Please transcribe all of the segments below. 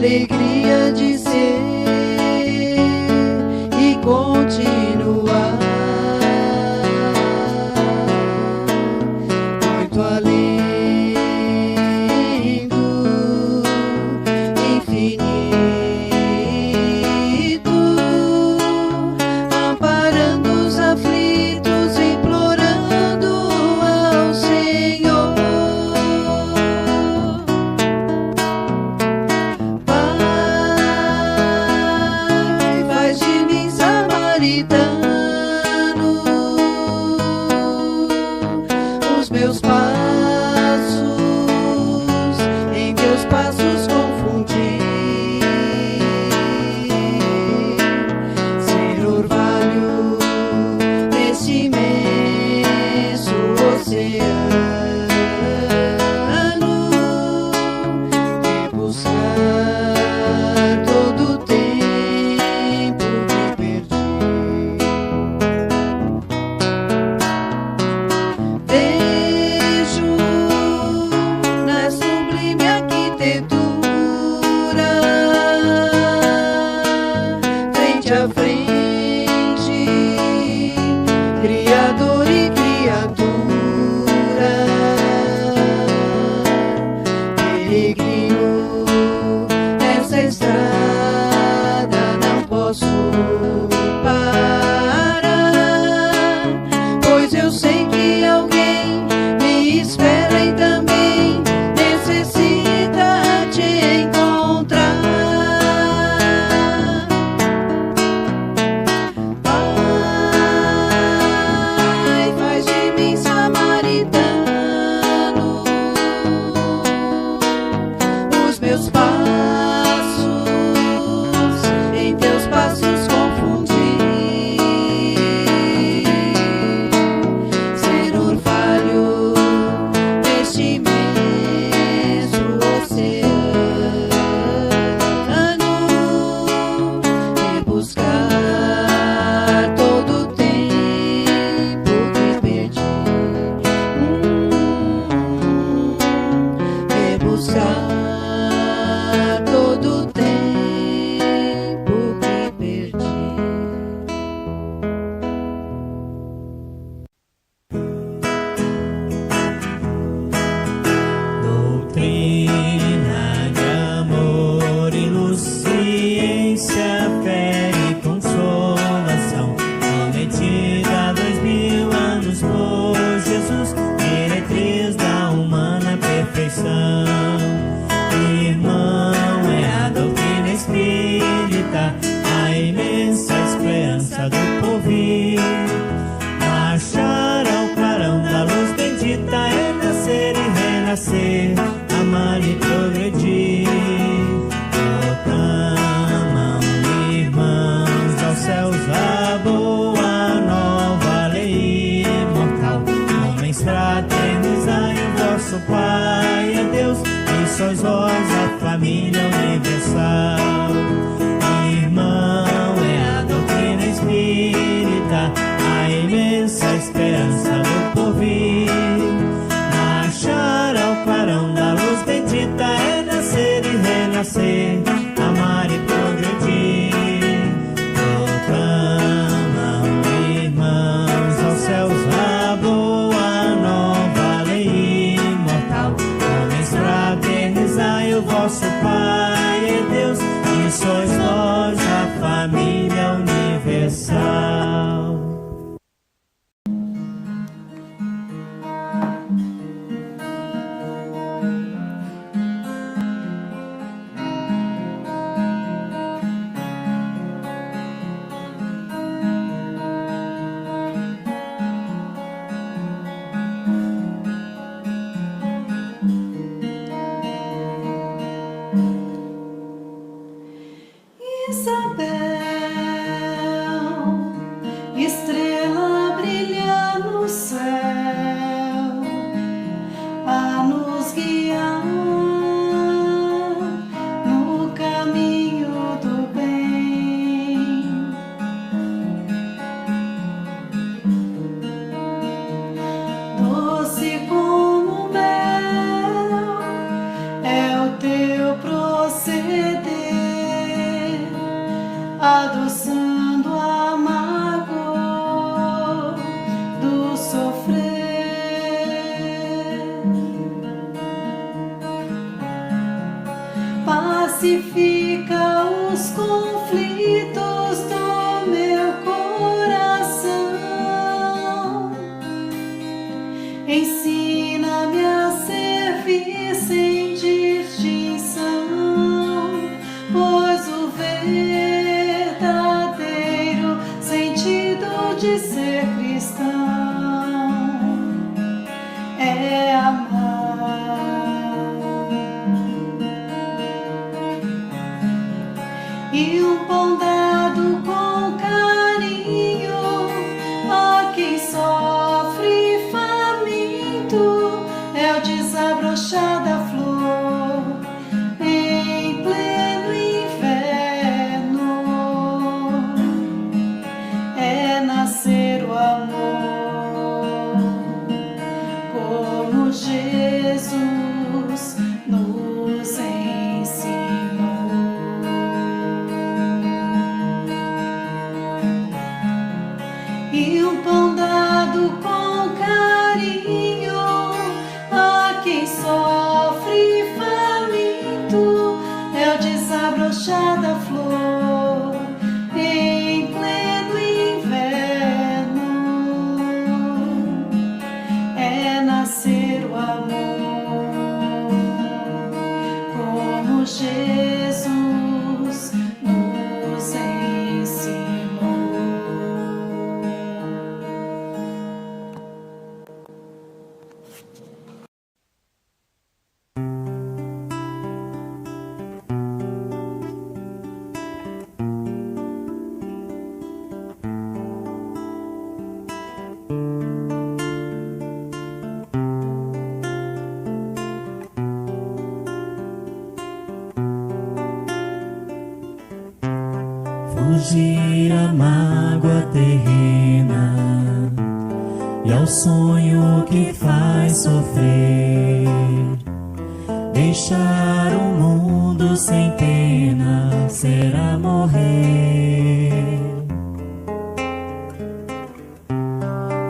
alegria de ser e continuar muito além do infinito, amparando os aflitos, implorando ao Senhor. Pai, faz de mim samaritano, os meus passos em teus passos confundi, ser orvalho nesse imenso oceano, e buscar todo o tempo que perdi. Vejo na sublime arquitetura, frente a frente, Criador e criatura, peregrino nessa estrada, não posso parar, pois eu sei que alguém me espera e também necessita te encontrar. Pai, faz de mim samaritano, os meus passos em teus passos confundi, ser orvalho neste imenso oceano, e buscar todo o tempo que perdi, e buscar todo o tempo que perdi. Doutrina de amor e luz, ciência, fé e consolação, prometida há 2000 anos por Jesus, diretriz da humana perfeição. Irmão, é a doutrina espírita, a imensa esperança do porvir. Marchar ao clarão da luz bendita é nascer e renascer, amar e progredir. Proclamam, irmãos, aos céus a boa nova lei imortal. Homens, fraternizai, o vosso Pai é Deus, e sois vós a família universal. Irmão, é a doutrina espírita, a imensa esperança do porvir. Marchar ao clarão da luz bendita é nascer e renascer, amar e progredir. Proclamam, irmãos, aos céus a boa nova lei imortal. Homens, fraternizai, o vosso Pai é Deus, e sois vós a família universal. Isabel, pacifica os conflitos do meu coração. Ensina-me a servir sem distinção, pois o verdadeiro sentido de ser cristão é amar. E um pão dado com carinho a quem sofre faminto é o desabrochar da flor em pleno inverno, é nascer o amor como Jesus nos ensinou. E um pão dado com carinho a quem sofre faminto é o desabrochar da flor em pleno inverno, é nascer o amor como Jesus nos ensinou. Fugir à mágoa terrena e ao sonho que faz sofrer, deixar o mundo sem pena será morrer.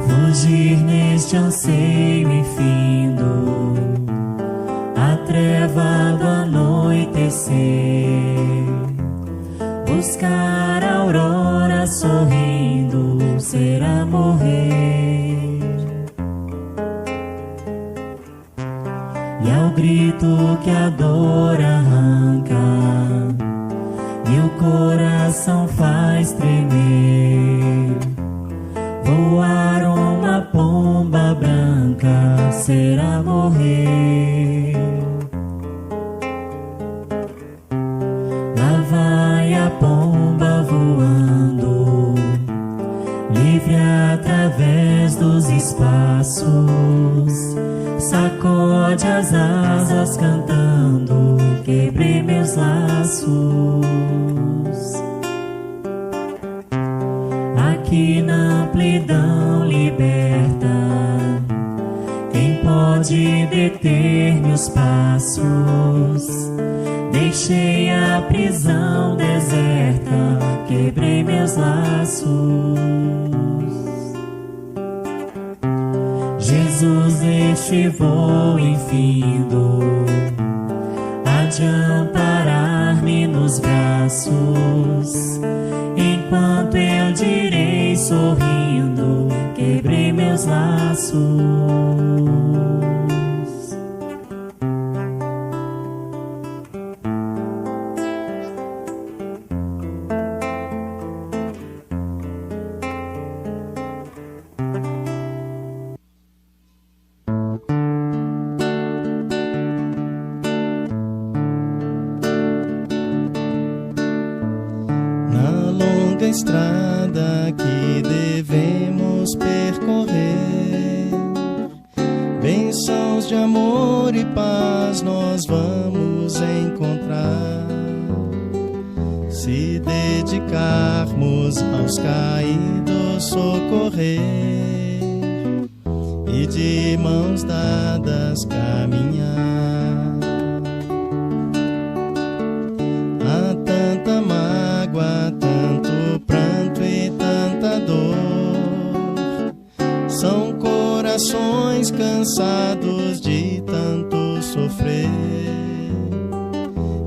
Fugir neste anseio infindo, a treva do anoitecer, buscar a aurora sorrindo será morrer. E ao grito que a dor arranca e o coração faz tremer, voar uma pomba branca será morrer. Lá vai a pomba voando, livre através dos espaços, sacode as asas cantando, quebrei meus laços. Aqui na amplidão liberta, quem pode deter meus passos? Deixei a prisão deserta, quebrei meus laços. Jesus, este voo infindo há de amparar-me nos braços, enquanto eu direi sorrindo, quebrei meus laços. Estrada que devemos percorrer, bênçãos de amor e paz nós vamos encontrar, se dedicarmos aos caídos socorrer e de mãos dadas caminhar. Há tanta mágoa, tanto pranto e tanta dor, são corações cansados de tanto sofrer.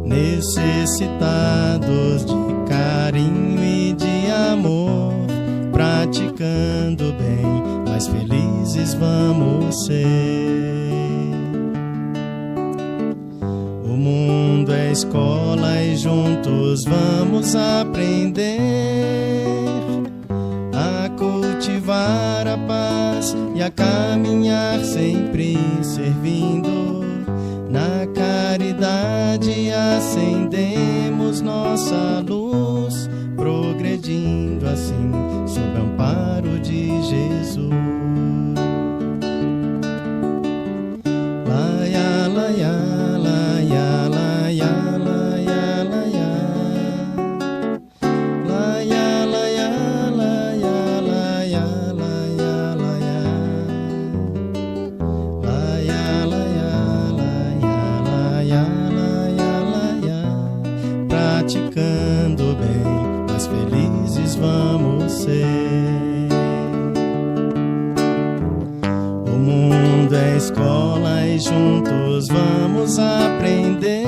necessitados de carinho e de amor, praticando bem, mais felizes vamos ser. O mundo é escola e juntos vamos aprender a cultivar a paz e a caminhar sempre servindo. Na caridade acendemos nossa luz, progredindo assim sob o amparo de Jesus. Laia, laia, laia, laia, laia, laia. Laia, laia, laia, laia, laia, laia. Laia, laia, laia, laia, laia. Praticando bem, mais felizes vamos ser. O mundo é escola e juntos vamos aprender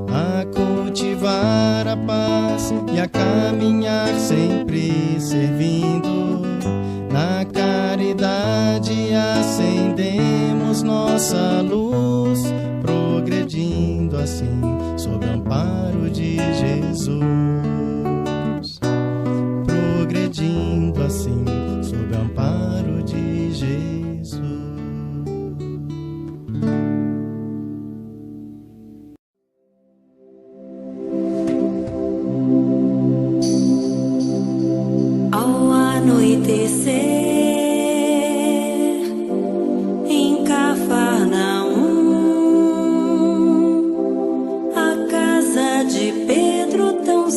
a cultivar a paz e a caminhar sempre servindo. Na caridade acendemos nossa luz, progredindo assim sob o amparo de Jesus. Progredindo assim sob o amparo de Jesus. Ao anoitecer, em Cafarnaum, a casa de Pedro tão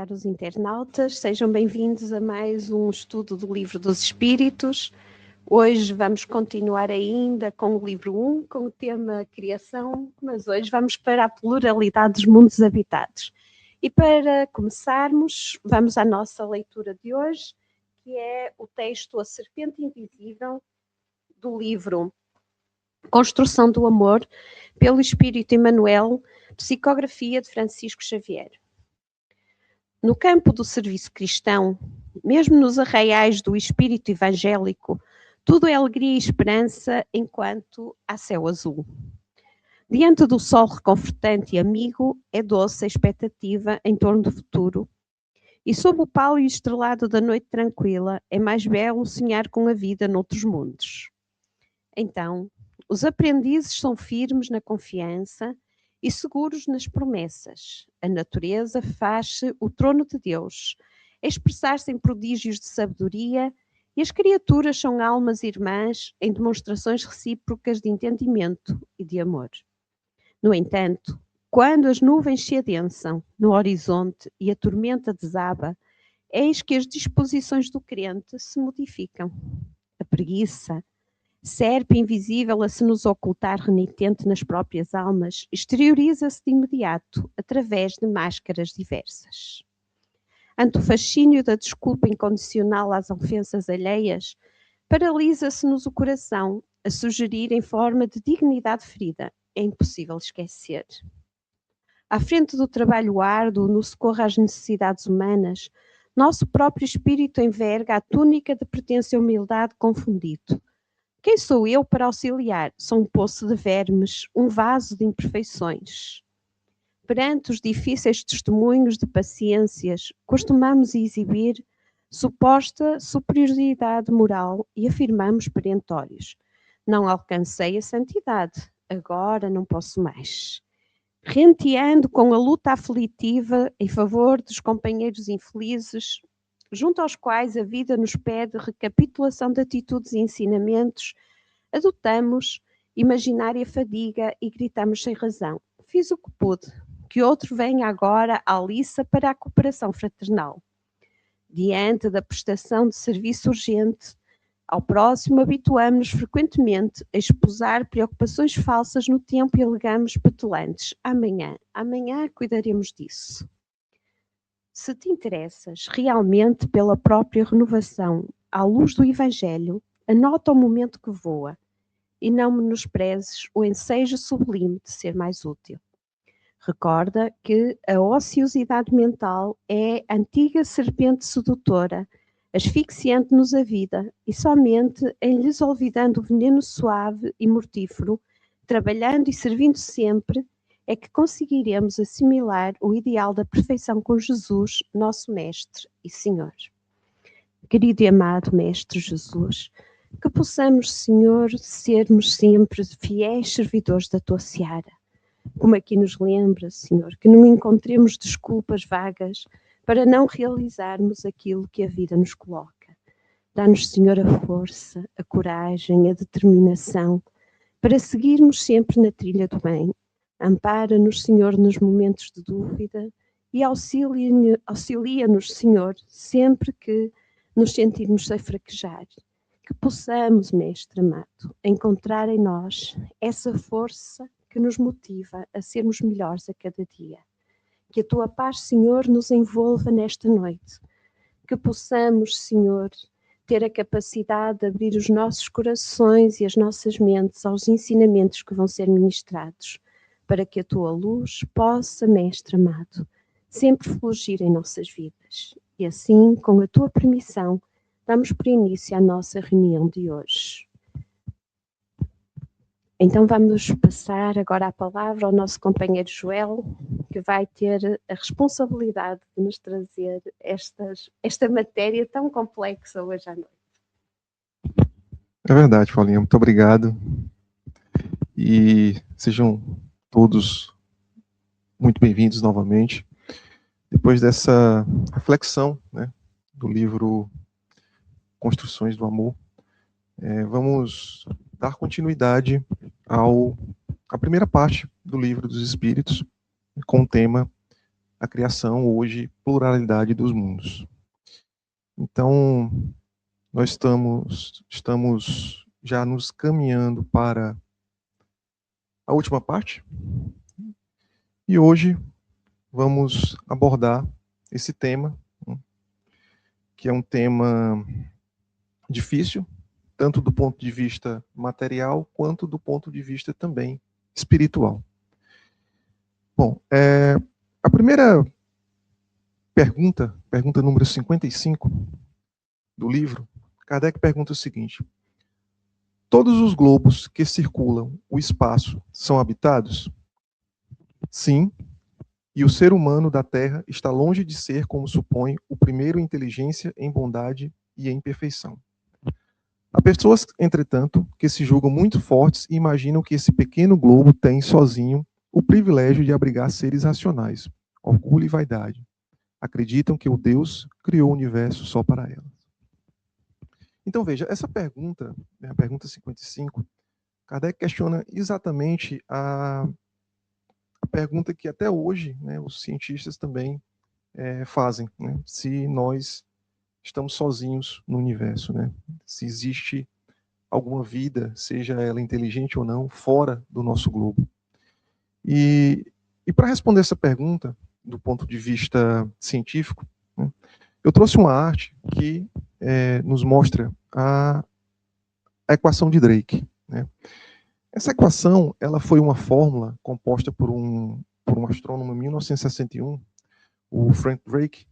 caros internautas, sejam bem-vindos a mais um estudo do Livro dos Espíritos. Hoje vamos continuar ainda com o livro 1, com o tema Criação, mas hoje vamos para a pluralidade dos mundos habitados. E para começarmos, vamos à nossa leitura de hoje, que é o texto A Serpente Invisível, do livro Construção do Amor, pelo Espírito Emmanuel, psicografia de Francisco Xavier. No campo do serviço cristão, mesmo nos arraiais do espírito evangélico, tudo é alegria e esperança enquanto há céu azul. Diante do sol reconfortante e amigo, é doce a expectativa em torno do futuro. E sob o pálio estrelado da noite tranquila, é mais belo sonhar com a vida noutros mundos. Então, os aprendizes são firmes na confiança e seguros nas promessas. A natureza faz-se o trono de Deus, a expressar-se em prodígios de sabedoria, e as criaturas são almas irmãs em demonstrações recíprocas de entendimento e de amor. No entanto, quando as nuvens se adensam no horizonte e a tormenta desaba, eis que as disposições do crente se modificam. A preguiça, serpe invisível a se nos ocultar renitente nas próprias almas, exterioriza-se de imediato através de máscaras diversas. Ante o fascínio da desculpa incondicional às ofensas alheias, paralisa-se-nos o coração a sugerir em forma de dignidade ferida. É impossível esquecer. À frente do trabalho árduo, no socorro às necessidades humanas, nosso próprio espírito enverga a túnica de pretensa humildade confundido. Quem sou eu para auxiliar? Sou um poço de vermes, um vaso de imperfeições. Perante os difíceis testemunhos de paciências, costumamos exibir suposta superioridade moral e afirmamos perentórios: não alcancei a santidade, agora não posso mais. Renteando com a luta aflitiva em favor dos companheiros infelizes, junto aos quais a vida nos pede recapitulação de atitudes e ensinamentos, adotamos imaginária fadiga e gritamos sem razão: fiz o que pude, que outro venha agora à liça para a cooperação fraternal. Diante da prestação de serviço urgente ao próximo, habituamos-nos frequentemente a esposar preocupações falsas no tempo e alegamos petulantes: amanhã cuidaremos disso. Se te interessas realmente pela própria renovação à luz do Evangelho, anota o momento que voa e não menosprezes o ensejo sublime de ser mais útil. Recorda que a ociosidade mental é a antiga serpente sedutora, asfixiante-nos a vida, e somente em lhes olvidando o veneno suave e mortífero, trabalhando e servindo sempre, é que conseguiremos assimilar o ideal da perfeição com Jesus, nosso Mestre e Senhor. Querido e amado Mestre Jesus, que possamos, Senhor, sermos sempre fiéis servidores da Tua seara. Como aqui nos lembra, Senhor, que não encontremos desculpas vagas para não realizarmos aquilo que a vida nos coloca. Dá-nos, Senhor, a força, a coragem, a determinação para seguirmos sempre na trilha do bem. Ampara-nos, Senhor, nos momentos de dúvida e auxilia-nos, Senhor, sempre que nos sentirmos a fraquejar. Que possamos, Mestre amado, encontrar em nós essa força que nos motiva a sermos melhores a cada dia. Que a Tua paz, Senhor, nos envolva nesta noite. Que possamos, Senhor, ter a capacidade de abrir os nossos corações e as nossas mentes aos ensinamentos que vão ser ministrados, para que a Tua luz possa, Mestre amado, sempre fulgir em nossas vidas. E assim, com a Tua permissão, damos por início à nossa reunião de hoje. Então vamos passar agora a palavra ao nosso companheiro Joel, que vai ter a responsabilidade de nos trazer esta matéria tão complexa hoje à noite. É verdade, Paulinha, muito obrigado. E sejam todos muito bem-vindos novamente. Depois dessa reflexão, né, do livro Construções do Amor, vamos dar continuidade à primeira parte do Livro dos Espíritos, com o tema a criação, hoje, pluralidade dos mundos. Então, nós estamos já nos caminhando para a última parte, e hoje vamos abordar esse tema, que é um tema difícil, tanto do ponto de vista material, quanto do ponto de vista também espiritual. Bom, a primeira pergunta número 55 do livro, Kardec pergunta o seguinte: todos os globos que circulam o espaço são habitados? Sim, e o ser humano da Terra está longe de ser, como supõe, o primeiro em inteligência, em bondade e em perfeição. Há pessoas, entretanto, que se julgam muito fortes e imaginam que esse pequeno globo tem, sozinho, o privilégio de abrigar seres racionais, orgulho e vaidade. Acreditam que o Deus criou o universo só para elas. Então, veja, essa pergunta, a pergunta 55, Kardec questiona exatamente a pergunta que até hoje, né, os cientistas também fazem, né, se nós estamos sozinhos no universo, né, se existe alguma vida, seja ela inteligente ou não, fora do nosso globo. E para responder essa pergunta, do ponto de vista científico, né, eu trouxe uma arte que nos mostra a equação de Drake, né. Essa equação, ela foi uma fórmula composta por um astrônomo em 1961, o Frank Drake,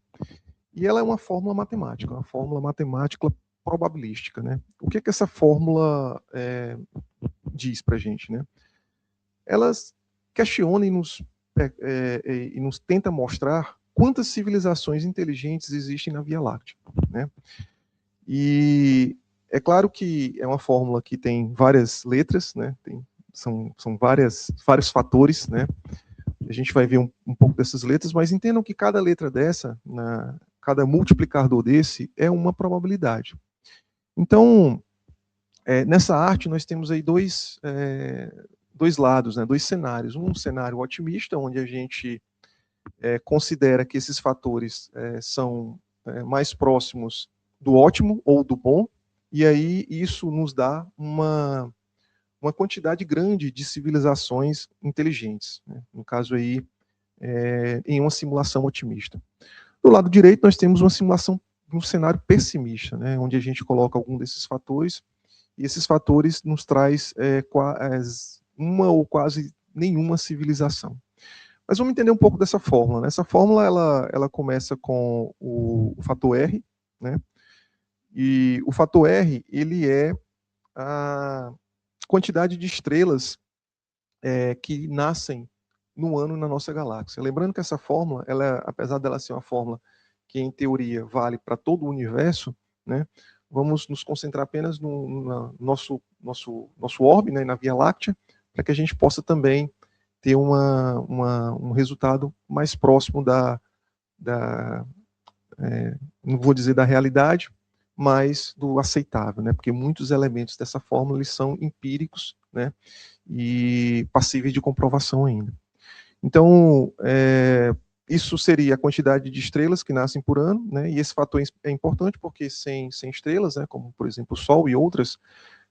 e ela é uma fórmula matemática probabilística, né? O que essa fórmula diz para a gente, né? Ela questiona e nos tenta mostrar quantas civilizações inteligentes existem na Via Láctea, né? E é claro que é uma fórmula que tem várias letras, né? São vários fatores, né? A gente vai ver um pouco dessas letras, mas entendam que cada letra dessa, cada multiplicador desse, é uma probabilidade. Então, nessa arte nós temos aí dois lados, né? Dois cenários. Um cenário otimista, onde a gente considera que esses fatores são mais próximos do ótimo ou do bom, e aí isso nos dá uma quantidade grande de civilizações inteligentes, né? No caso aí, em uma simulação otimista. Do lado direito, nós temos uma simulação, um cenário pessimista, né? Onde a gente coloca algum desses fatores, e esses fatores nos traz uma ou quase nenhuma civilização. Mas vamos entender um pouco dessa fórmula, né? Essa fórmula, ela começa com o fator R, né? E o fator R, ele é a quantidade de estrelas que nascem no ano na nossa galáxia. Lembrando que essa fórmula, apesar dela ser uma fórmula que, em teoria, vale para todo o universo, né, vamos nos concentrar apenas no nosso orbe, né, na Via Láctea, para que a gente possa também ter um resultado mais próximo não vou dizer da realidade, mas do aceitável, né? Porque muitos elementos dessa fórmula eles são empíricos, né? E passíveis de comprovação ainda. Então, isso seria a quantidade de estrelas que nascem por ano, né? E esse fator é importante porque sem estrelas, né? Como por exemplo o Sol e outras,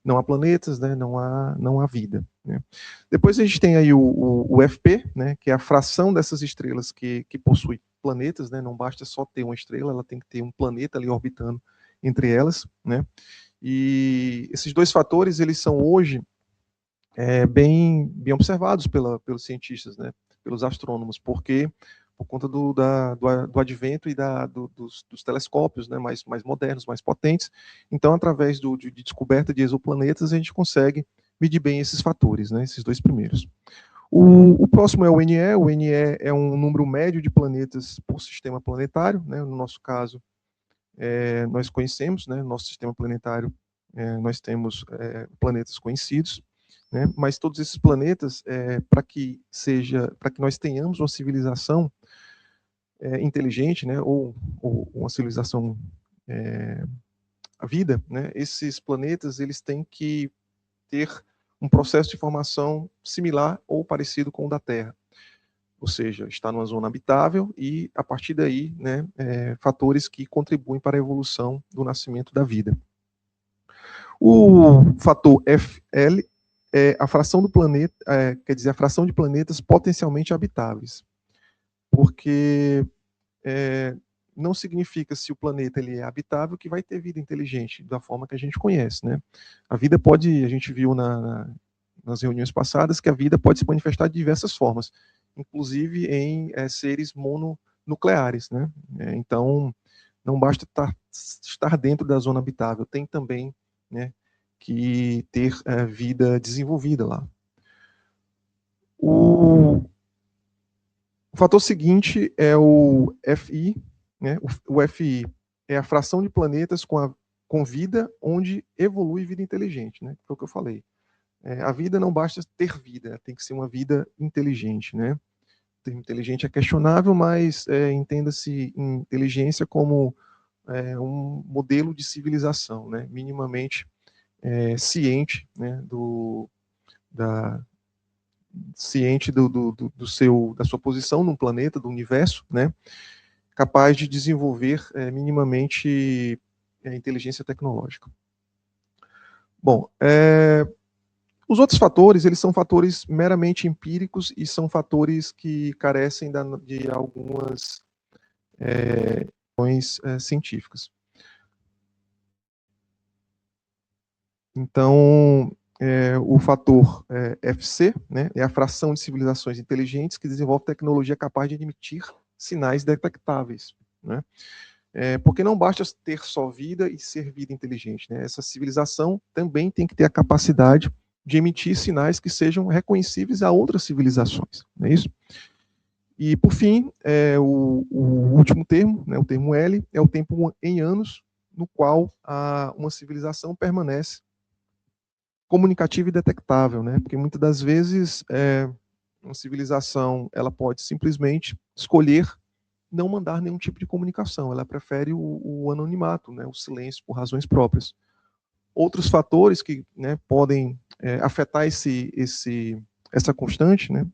não há planetas, né? Não há vida, né? Depois a gente tem aí o FP, né? Que é a fração dessas estrelas que possui planetas, né? Não basta só ter uma estrela, ela tem que ter um planeta ali orbitando entre elas, né? E esses dois fatores, eles são hoje bem observados pelos cientistas, né? Pelos astrônomos, porque por conta do advento e dos telescópios, né? mais modernos, mais potentes. Então, através de descoberta de exoplanetas, a gente consegue medir bem esses fatores, né? Esses dois primeiros. O próximo é o NE. O NE é um número médio de planetas por sistema planetário, né? No nosso caso, nós conhecemos, né, no nosso sistema planetário, nós temos planetas conhecidos, né, mas todos esses planetas, para que nós tenhamos uma civilização inteligente, né, ou uma civilização, a vida, né, esses planetas eles têm que ter um processo de formação similar ou parecido com o da Terra. ou seja, está numa zona habitável e, a partir daí, né, fatores que contribuem para a evolução do nascimento da vida. O fator FL é a fração do planeta, quer dizer, a fração de planetas potencialmente habitáveis, porque não significa se o planeta ele é habitável que vai ter vida inteligente da forma que a gente conhece, né? A vida pode, a gente viu nas reuniões passadas que a vida pode se manifestar de diversas formas, inclusive em seres mononucleares, né? Então, não basta estar dentro da zona habitável, tem também, né, que ter vida desenvolvida lá. O fator seguinte é o FI, né? O FI é a fração de planetas com vida onde evolui vida inteligente, né? Foi o que eu falei. A vida não basta ter vida, tem que ser uma vida inteligente, né? O termo inteligente é questionável, mas entenda-se inteligência como um modelo de civilização, né? Minimamente ciente, né? Ciente da sua posição no planeta, do universo, né? Capaz de desenvolver minimamente inteligência tecnológica. Bom, os outros fatores, eles são fatores meramente empíricos e são fatores que carecem de algumas questões científicas. Então, o fator FC, né, é a fração de civilizações inteligentes que desenvolve tecnologia capaz de emitir sinais detectáveis, né? Porque não basta ter só vida e ser vida inteligente, né? Essa civilização também tem que ter a capacidade de emitir sinais que sejam reconhecíveis a outras civilizações, não é isso? E, por fim, o último termo, né, o termo L, é o tempo em anos no qual uma civilização permanece comunicativa e detectável, né? Porque muitas das vezes uma civilização ela pode simplesmente escolher não mandar nenhum tipo de comunicação, ela prefere o anonimato, né, o silêncio por razões próprias. Outros fatores que, né, podem afetar essa constante, né,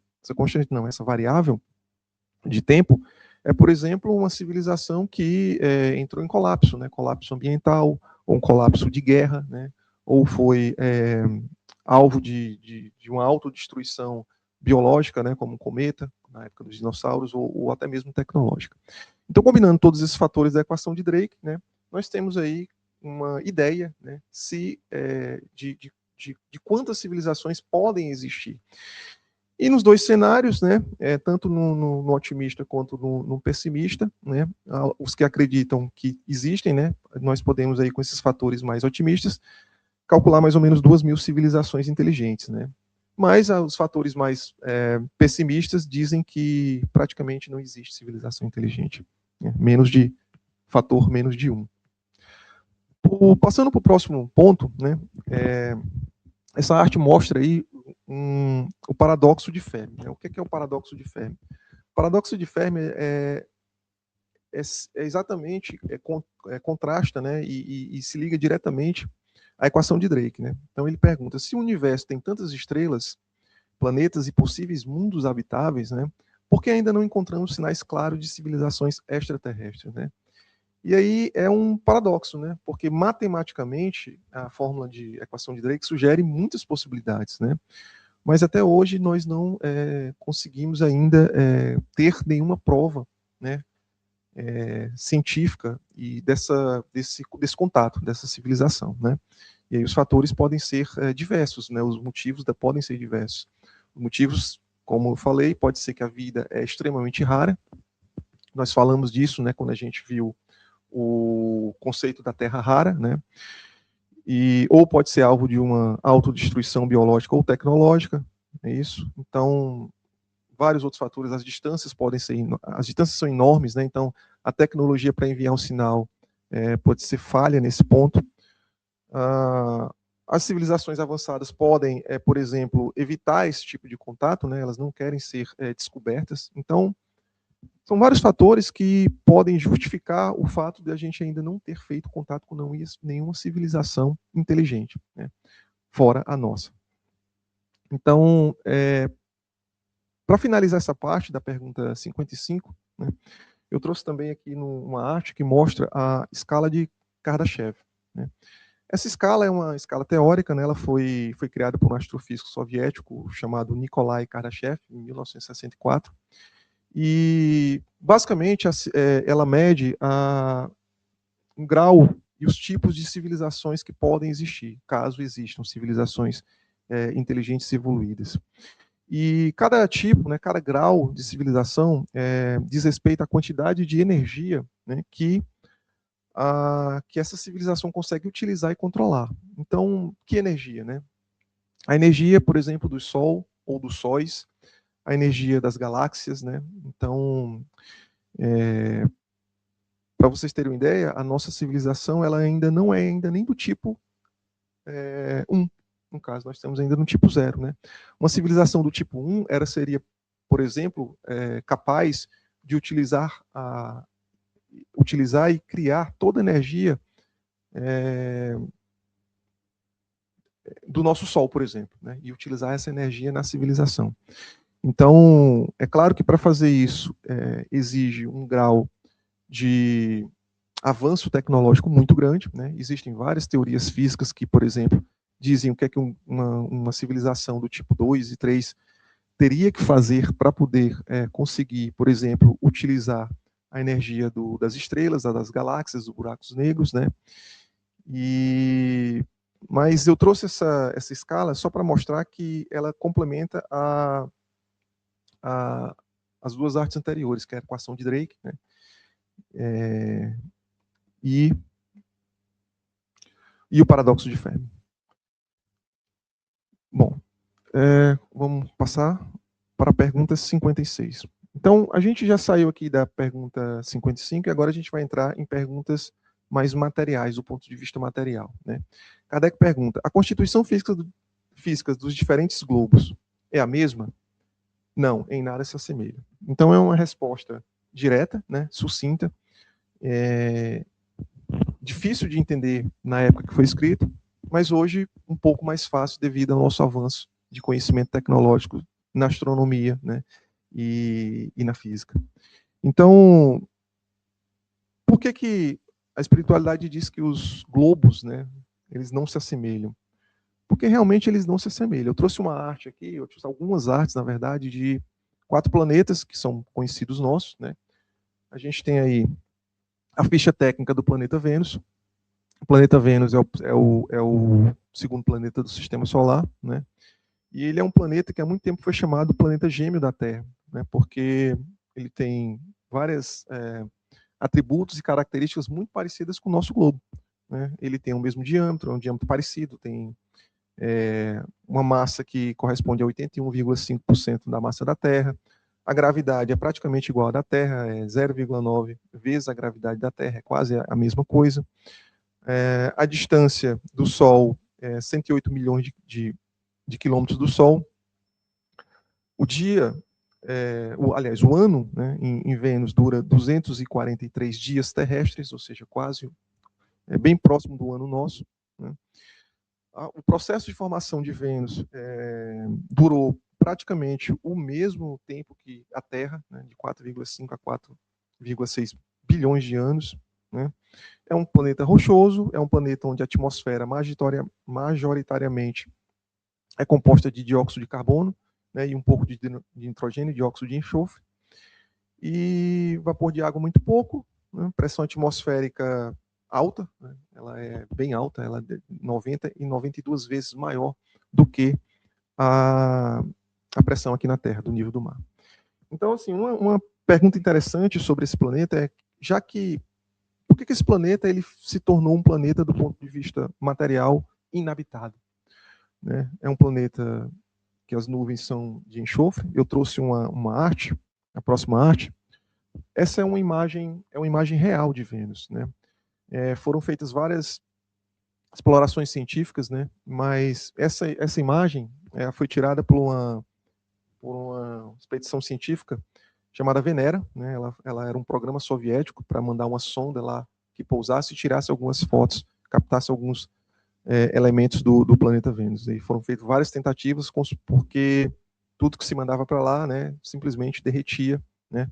essa variável de tempo, por exemplo, uma civilização que entrou em colapso, né, colapso ambiental, ou um colapso de guerra, né, ou foi alvo de uma autodestruição biológica, né, como um cometa, na época dos dinossauros, ou até mesmo tecnológica. Então, combinando todos esses fatores da equação de Drake, né, nós temos aí uma ideia, né, de quantas civilizações podem existir. E nos dois cenários, né, tanto no otimista quanto no pessimista, né, os que acreditam que existem, né, nós podemos aí com esses fatores mais otimistas calcular mais ou menos 2.000 civilizações inteligentes, né. Mas os fatores mais pessimistas dizem que praticamente não existe civilização inteligente, né, fator menos de 1. Passando para o próximo ponto, né, essa arte mostra aí o paradoxo de Fermi. Né? O que é o paradoxo de Fermi? O paradoxo de Fermi exatamente contrasta, né, e se liga diretamente à equação de Drake. Né? Então ele pergunta, se o universo tem tantas estrelas, planetas e possíveis mundos habitáveis, né, por que ainda não encontramos sinais claros de civilizações extraterrestres? Né? E aí é um paradoxo, né? Porque matematicamente a fórmula de equação de Drake sugere muitas possibilidades, né? Mas até hoje nós não conseguimos ainda ter nenhuma prova, né, científica e desse contato, dessa civilização, né? E aí os fatores podem ser diversos, né? Os motivos podem ser diversos. Os motivos, como eu falei, pode ser que a vida é extremamente rara. Nós falamos disso, né, quando a gente viu o conceito da terra rara, né? Ou pode ser alvo de uma autodestruição biológica ou tecnológica, é isso. Então, vários outros fatores, as distâncias são enormes, né? Então, a tecnologia para enviar um sinal pode ser falha nesse ponto. As civilizações avançadas podem, por exemplo, evitar esse tipo de contato, né? Elas não querem ser descobertas. Então, são vários fatores que podem justificar o fato de a gente ainda não ter feito contato com nenhuma civilização inteligente, né, fora a nossa. Então, Para finalizar essa parte da pergunta 55, né, eu trouxe também aqui uma arte que mostra a escala de Kardashev, né. Essa escala é uma escala teórica, né, ela foi criada por um astrofísico soviético chamado Nikolai Kardashev, em 1964, e basicamente ela mede um grau e os tipos de civilizações que podem existir, caso existam civilizações inteligentes e evoluídas. E cada tipo, né, cada grau de civilização diz respeito à quantidade de energia, né, que essa civilização consegue utilizar e controlar. Então, que energia, né? A energia, por exemplo, do Sol ou dos sóis, a energia das galáxias, né? Então, para vocês terem uma ideia, a nossa civilização ela ainda não é ainda nem do tipo 1. No caso, nós estamos ainda no tipo 0, né? Uma civilização do tipo 1 seria, por exemplo, capaz de utilizar e criar toda a energia do nosso Sol, por exemplo, né? E utilizar essa energia na civilização. Então, é claro que para fazer isso exige um grau de avanço tecnológico muito grande, né? Existem várias teorias físicas que, por exemplo, dizem o que é que uma civilização do tipo 2 e 3 teria que fazer para poder conseguir, por exemplo, utilizar a energia das estrelas, das galáxias, dos buracos negros, né? Mas eu trouxe essa escala só para mostrar que ela complementa as duas artes anteriores, que é a equação de Drake, né? E o paradoxo de Fermi. Bom, vamos passar para a pergunta 56. Então, a gente já saiu aqui da pergunta 55 e agora a gente vai entrar em perguntas mais materiais, do ponto de vista material, né? Kardec pergunta: a constituição física dos diferentes globos é a mesma? Não, em nada se assemelha. Então, é uma resposta direta, né, sucinta, difícil de entender na época que foi escrito, mas hoje um pouco mais fácil devido ao nosso avanço de conhecimento tecnológico na astronomia, né, e na física. Então, por que a espiritualidade diz que os globos, né, eles não se assemelham? Porque realmente eles não se assemelham. Eu trouxe uma arte aqui, eu trouxe algumas artes, na verdade, de 4 planetas que são conhecidos nossos, né? A gente tem aí a ficha técnica do planeta Vênus. O planeta Vênus é o segundo planeta do Sistema Solar, né? E ele é um planeta que há muito tempo foi chamado planeta gêmeo da Terra, né? Porque ele tem vários atributos e características muito parecidas com o nosso globo, né? Ele tem o mesmo diâmetro, é um diâmetro parecido, tem uma massa que corresponde a 81,5% da massa da Terra. A gravidade é praticamente igual à da Terra, é 0,9 vezes a gravidade da Terra, é quase a mesma coisa. A distância do Sol é 108 milhões de quilômetros do Sol. O dia, aliás, o ano, né, em Vênus dura 243 dias terrestres, ou seja, quase bem próximo do ano nosso, né? O processo de formação de Vênus durou praticamente o mesmo tempo que a Terra, né, de 4,5 a 4,6 bilhões de anos, né? É um planeta rochoso, é um planeta onde a atmosfera majoritariamente é composta de dióxido de carbono, né, e um pouco de nitrogênio e dióxido de enxofre, e vapor de água muito pouco, né, pressão atmosférica alta, né? Ela é bem alta, ela é 90 e 92 vezes maior do que a pressão aqui na Terra, do nível do mar. Então, assim, uma pergunta interessante sobre esse planeta é, por que esse planeta ele se tornou um planeta do ponto de vista material inabitado, né? É um planeta que as nuvens são de enxofre. Eu trouxe uma arte, a próxima arte. Essa é uma imagem real de Vênus, né? Foram feitas várias explorações científicas, né? Mas essa imagem foi tirada por uma expedição científica chamada Venera, né? Ela era um programa soviético para mandar uma sonda lá que pousasse e tirasse algumas fotos, captasse alguns elementos do planeta Vênus. E foram feitas várias tentativas, porque tudo que se mandava para lá, né, simplesmente derretia, né,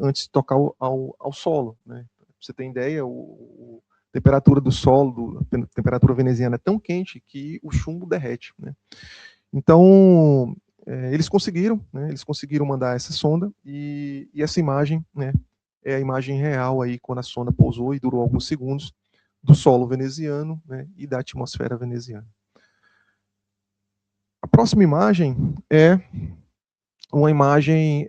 antes de tocar ao solo, né. Pra você ter ideia, a temperatura do solo, a temperatura veneziana é tão quente que o chumbo derrete, né. Então, eles conseguiram, né, eles conseguiram mandar essa sonda, e essa imagem, né, é a imagem real aí quando a sonda pousou e durou alguns segundos, do solo veneziano, né, e da atmosfera veneziana. A próxima imagem é uma imagem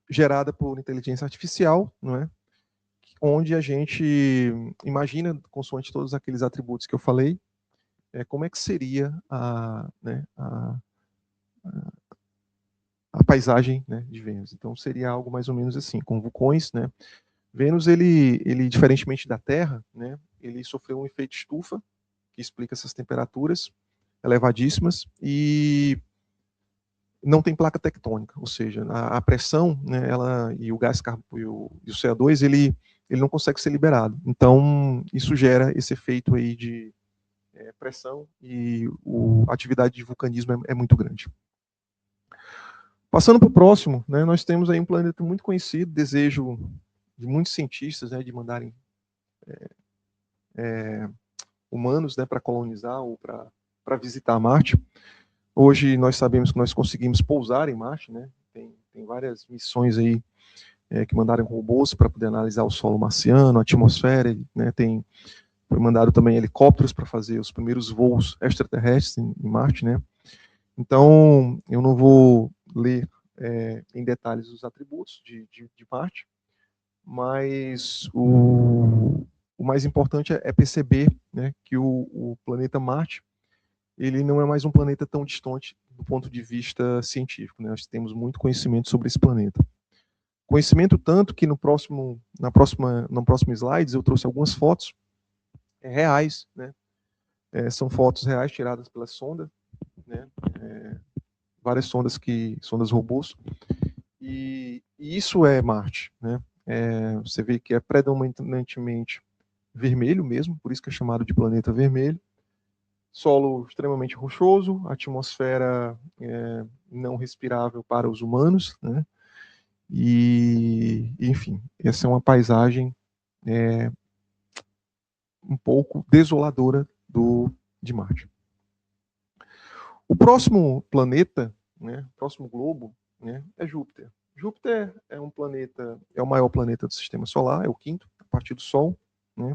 gerada por inteligência artificial, não é? Onde a gente imagina, consoante todos aqueles atributos que eu falei, como é que seria né, a paisagem, né, de Vênus. Então seria algo mais ou menos assim, com vulcões, né? Vênus, ele diferentemente da Terra, né, ele sofreu um efeito estufa, que explica essas temperaturas elevadíssimas, e não tem placa tectônica, ou seja, a pressão, né, e o gás e o CO2, ele não consegue ser liberado. Então, isso gera esse efeito aí de pressão, e a atividade de vulcanismo é muito grande. Passando para o próximo, né, nós temos aí um planeta muito conhecido, desejo de muitos cientistas, né, de mandarem humanos, né, para colonizar ou para visitar Marte. Hoje nós sabemos que nós conseguimos pousar em Marte, né? Tem várias missões aí que mandaram robôs para poder analisar o solo marciano, a atmosfera, né? Foi mandado também helicópteros para fazer os primeiros voos extraterrestres em Marte, né? Então, eu não vou ler em detalhes os atributos de Marte, mas o mais importante é perceber, né, que o planeta Marte, ele não é mais um planeta tão distante do ponto de vista científico, né? Nós temos muito conhecimento sobre esse planeta. Conhecimento tanto que no próximo slides eu trouxe algumas fotos reais, né? São fotos reais tiradas pela sonda, né? Várias sondas robôs, e isso é Marte, né? Você vê que é predominantemente vermelho mesmo, por isso que é chamado de planeta vermelho. Solo extremamente rochoso, atmosfera não respirável para os humanos, né? E, enfim, essa é uma paisagem um pouco desoladora de Marte. O próximo planeta, né, o próximo globo, né, é Júpiter. Júpiter é um planeta, é o maior planeta do Sistema Solar, é o quinto, a partir do Sol, né?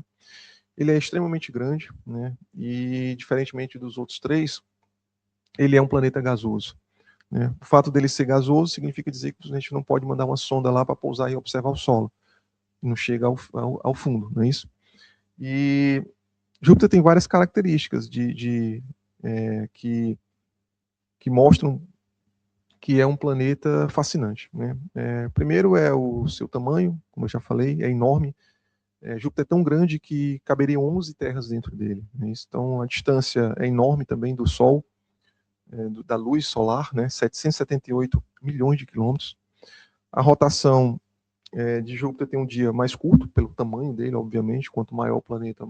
Ele é extremamente grande, né? E diferentemente dos outros três, ele é um planeta gasoso, né? O fato dele ser gasoso significa dizer que a gente não pode mandar uma sonda lá para pousar e observar o solo. Não chega ao fundo, não é isso? E Júpiter tem várias características que mostram que é um planeta fascinante, né? Primeiro é o seu tamanho, como eu já falei, é enorme. Júpiter é tão grande que caberiam 11 terras dentro dele, né? Então a distância é enorme também do Sol, da luz solar, né? 778 milhões de quilômetros. A rotação de Júpiter tem um dia mais curto, pelo tamanho dele, obviamente. Quanto maior o planeta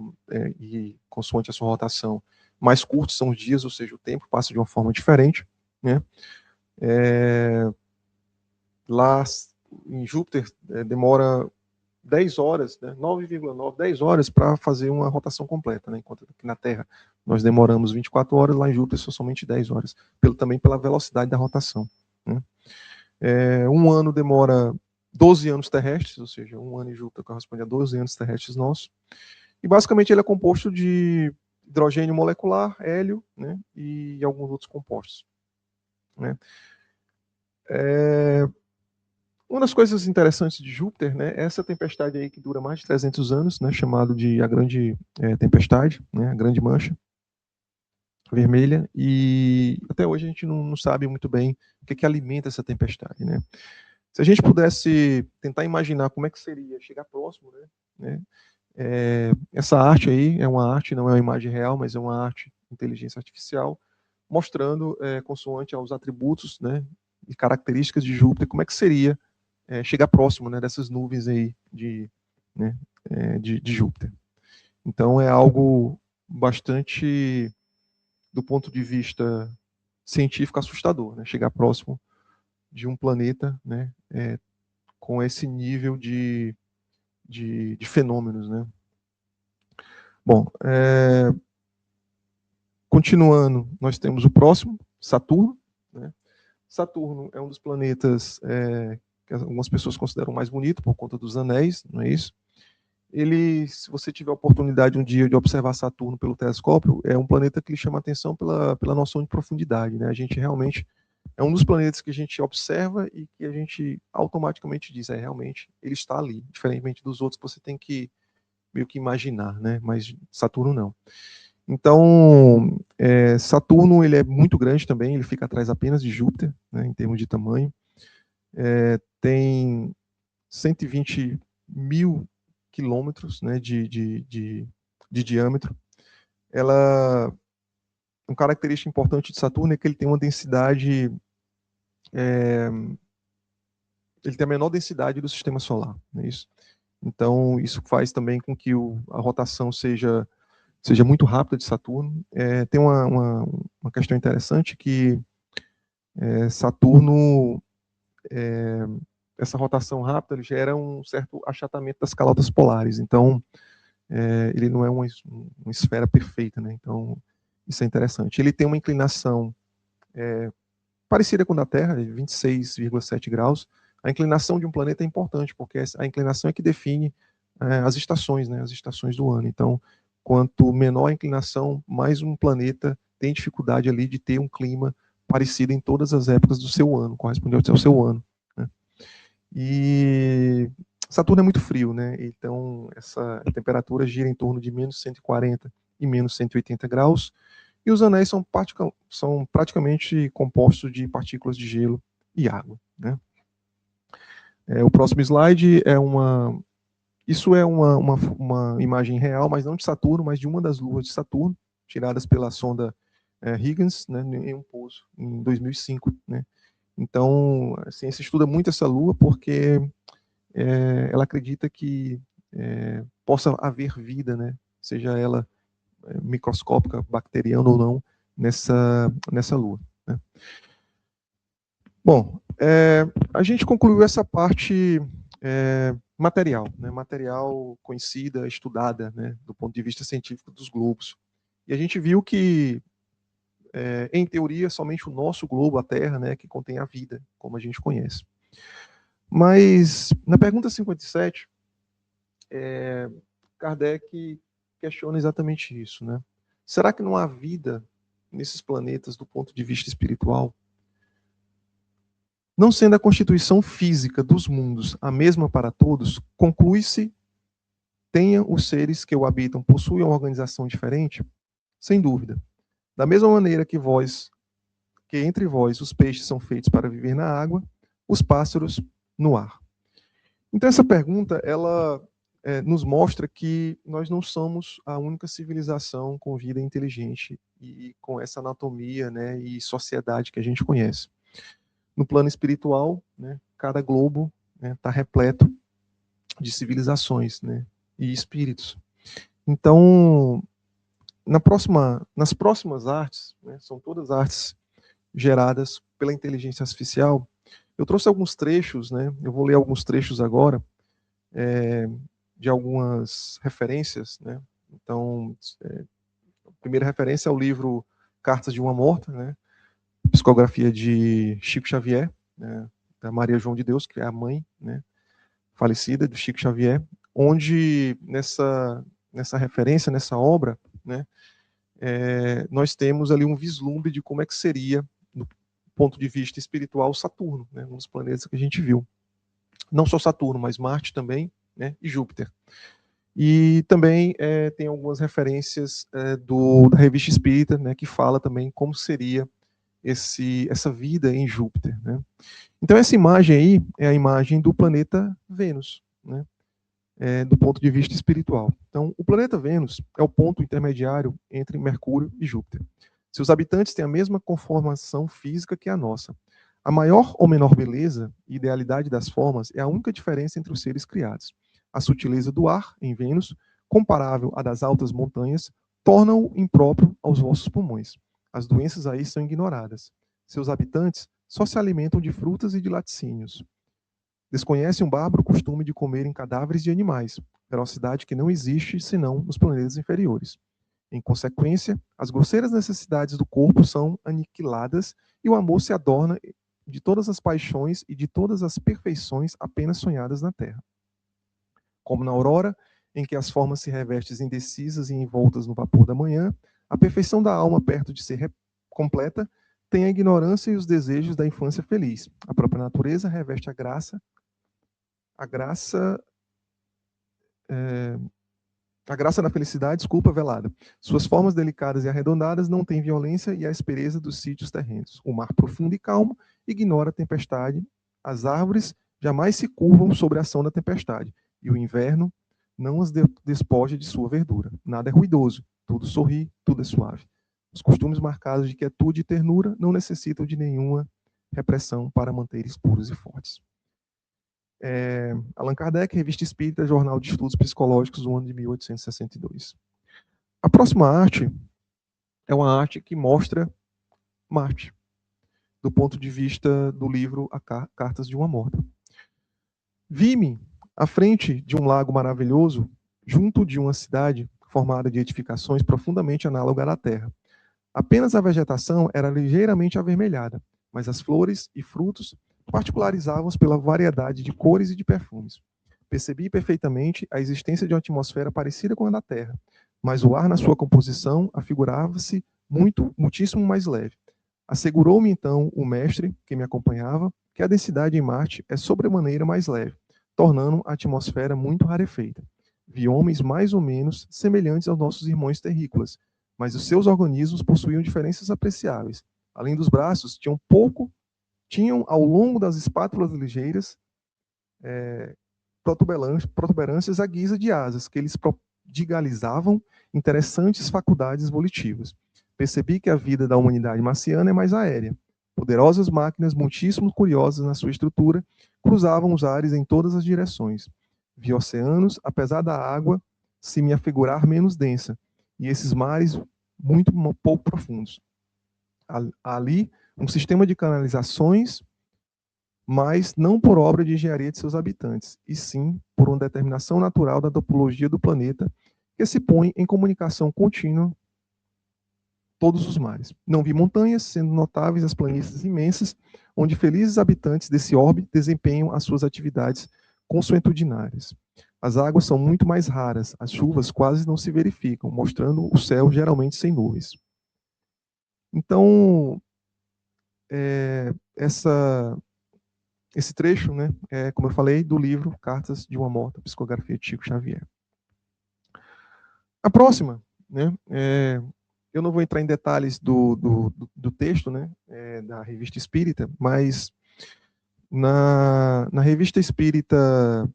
e consoante a sua rotação, mais curtos são os dias, ou seja, o tempo passa de uma forma diferente, né? Lá em Júpiter demora 10 horas, né, 9,9, 10 horas para fazer uma rotação completa, né, enquanto aqui na Terra nós demoramos 24 horas, lá em Júpiter são somente 10 horas, também pela velocidade da rotação, né. Um ano demora 12 anos terrestres, ou seja, um ano em Júpiter corresponde a 12 anos terrestres nossos, e basicamente ele é composto de hidrogênio molecular, hélio, né, e alguns outros compostos, né. Uma das coisas interessantes de Júpiter, né, é essa tempestade aí que dura mais de 300 anos, né, chamado de a Grande Tempestade, né, a Grande Mancha Vermelha, e até hoje a gente não sabe muito bem o que alimenta essa tempestade, né. Se a gente pudesse tentar imaginar como é que seria chegar próximo, né, essa arte aí é uma arte, não é uma imagem real, mas é uma arte de inteligência artificial, mostrando, consoante aos atributos, né, e características de Júpiter, como é que seria chegar próximo, né, dessas nuvens aí de Júpiter. Então é algo bastante, do ponto de vista científico assustador, né? Chegar próximo de um planeta, né, com esse nível de fenômenos, né? Bom, continuando, nós temos o próximo, Saturno, né? Saturno é um dos planetas que algumas pessoas consideram mais bonito por conta dos anéis, não é isso? Ele, se você tiver a oportunidade um dia de observar Saturno pelo telescópio, é um planeta que lhe chama a atenção pela noção de profundidade, né? A gente realmente é um dos planetas que a gente observa e que a gente automaticamente diz, realmente, ele está ali, diferentemente dos outros que você tem que meio que imaginar, né? Mas Saturno não. Então, Saturno ele é muito grande também, ele fica atrás apenas de Júpiter, né, em termos de tamanho. Tem 120 mil quilômetros, né, de diâmetro. Uma característica importante de Saturno é que ele tem uma densidade, ele tem a menor densidade do sistema solar, não é isso? Então, isso faz também com que a rotação seja muito rápida de Saturno. Tem uma questão interessante que Saturno, essa rotação rápida ele gera um certo achatamento das calotas polares. Então, ele não é uma esfera perfeita, né? Então, isso é interessante. Ele tem uma inclinação parecida com a da Terra, 26,7 graus. A inclinação de um planeta é importante, porque a inclinação é que define as estações, né? As estações do ano. Então, quanto menor a inclinação, mais um planeta tem dificuldade ali de ter um clima parecido em todas as épocas do seu ano, correspondente ao seu ano, né? E Saturno é muito frio, né? Então, essa temperatura gira em torno de menos 140 e menos 180 graus, e os anéis são praticamente compostos de partículas de gelo e água, né? O próximo slide isso é uma imagem real, mas não de Saturno, mas de uma das luas de Saturno, tiradas pela sonda Huygens, né, em um pouso, em 2005. Né? Então, a ciência estuda muito essa lua porque ela acredita que possa haver vida, né, seja ela microscópica, bacteriana ou não, nessa lua. Né? Bom, a gente concluiu essa parte material, né, material conhecida, estudada, né, do ponto de vista científico dos globos. E a gente viu que, em teoria, somente o nosso globo, a Terra, né, que contém a vida, como a gente conhece. Mas, na pergunta 57, Kardec questiona exatamente isso, né? Será que não há vida nesses planetas do ponto de vista espiritual? Não sendo a constituição física dos mundos a mesma para todos, conclui-se, tenham os seres que o habitam possuem uma organização diferente? Sem dúvida. Da mesma maneira que entre vós os peixes são feitos para viver na água, os pássaros no ar. Então essa pergunta, ela nos mostra que nós não somos a única civilização com vida inteligente e com essa anatomia, né, e sociedade que a gente conhece. No plano espiritual, né, cada globo está repleto de civilizações, né, e espíritos. Então, nas próximas artes, né, são todas artes geradas pela inteligência artificial, eu trouxe alguns trechos, né, eu vou ler alguns trechos agora, de algumas referências. Né. Então, a primeira referência é o livro Cartas de uma Morta, né, psicografia de Chico Xavier, né, da Maria João de Deus, que é a mãe, né, falecida do Chico Xavier, onde nessa referência, nessa obra, né, nós temos ali um vislumbre de como é que seria, do ponto de vista espiritual, Saturno, né, um dos planetas que a gente viu. Não só Saturno, mas Marte também, né, e Júpiter. E também tem algumas referências da Revista Espírita, né, que fala também como seria essa vida em Júpiter. Né? Então essa imagem aí é a imagem do planeta Vênus, né? Do ponto de vista espiritual. Então o planeta Vênus é o ponto intermediário entre Mercúrio e Júpiter. Seus habitantes têm a mesma conformação física que a nossa. A maior ou menor beleza e idealidade das formas é a única diferença entre os seres criados. A sutileza do ar em Vênus, comparável à das altas montanhas, torna-o impróprio aos vossos pulmões. As doenças aí são ignoradas. Seus habitantes só se alimentam de frutas e de laticínios. Desconhecem um bárbaro costume de comerem cadáveres de animais, ferocidade que não existe senão nos planetas inferiores. Em consequência, as grosseiras necessidades do corpo são aniquiladas e o amor se adorna de todas as paixões e de todas as perfeições apenas sonhadas na terra. Como na aurora, em que as formas se revestem indecisas e envoltas no vapor da manhã, a perfeição da alma, perto de ser completa, tem a ignorância e os desejos da infância feliz. A própria natureza reveste a graça da felicidade, desculpa, velada. Suas formas delicadas e arredondadas não têm violência e a aspereza dos sítios terrenos. O mar profundo e calmo ignora a tempestade. As árvores jamais se curvam sobre a ação da tempestade. E o inverno não as despoja de sua verdura. Nada é ruidoso, tudo sorri, tudo é suave. Os costumes marcados de quietude e ternura não necessitam de nenhuma repressão para manter puros e fortes. Allan Kardec, Revista Espírita, Jornal de Estudos Psicológicos, do ano de 1862. A próxima arte é uma arte que mostra Marte, do ponto de vista do livro Cartas de uma Morta. Vi-me à frente de um lago maravilhoso, junto de uma cidade formada de edificações profundamente análogas à terra. Apenas a vegetação era ligeiramente avermelhada, mas as flores e frutos particularizavam-se pela variedade de cores e de perfumes. Percebi perfeitamente a existência de uma atmosfera parecida com a da Terra, mas o ar na sua composição afigurava-se muitíssimo mais leve. Assegurou-me então o mestre que me acompanhava que a densidade em Marte é sobremaneira mais leve, tornando a atmosfera muito rarefeita. Vi homens mais ou menos semelhantes aos nossos irmãos terrícolas, mas os seus organismos possuíam diferenças apreciáveis. Além dos braços, tinham ao longo das espátulas ligeiras protuberâncias à guisa de asas, que eles prodigalizavam interessantes faculdades volitivas. Percebi que a vida da humanidade marciana é mais aérea. Poderosas máquinas, muitíssimo curiosas na sua estrutura, cruzavam os ares em todas as direções. Vi oceanos, apesar da água se me afigurar menos densa, e esses mares muito pouco profundos. Ali, um sistema de canalizações, mas não por obra de engenharia de seus habitantes, e sim por uma determinação natural da topologia do planeta, que se põe em comunicação contínua todos os mares. Não vi montanhas, sendo notáveis as planícies imensas, onde felizes habitantes desse orbe desempenham as suas atividades consuetudinárias. As águas são muito mais raras, as chuvas quase não se verificam, mostrando o céu geralmente sem nuvens. Então, esse trecho, né, como eu falei, do livro Cartas de uma Morta, Psicografia de Chico Xavier. A próxima, né, eu não vou entrar em detalhes do texto, né, da Revista Espírita, mas na Revista Espírita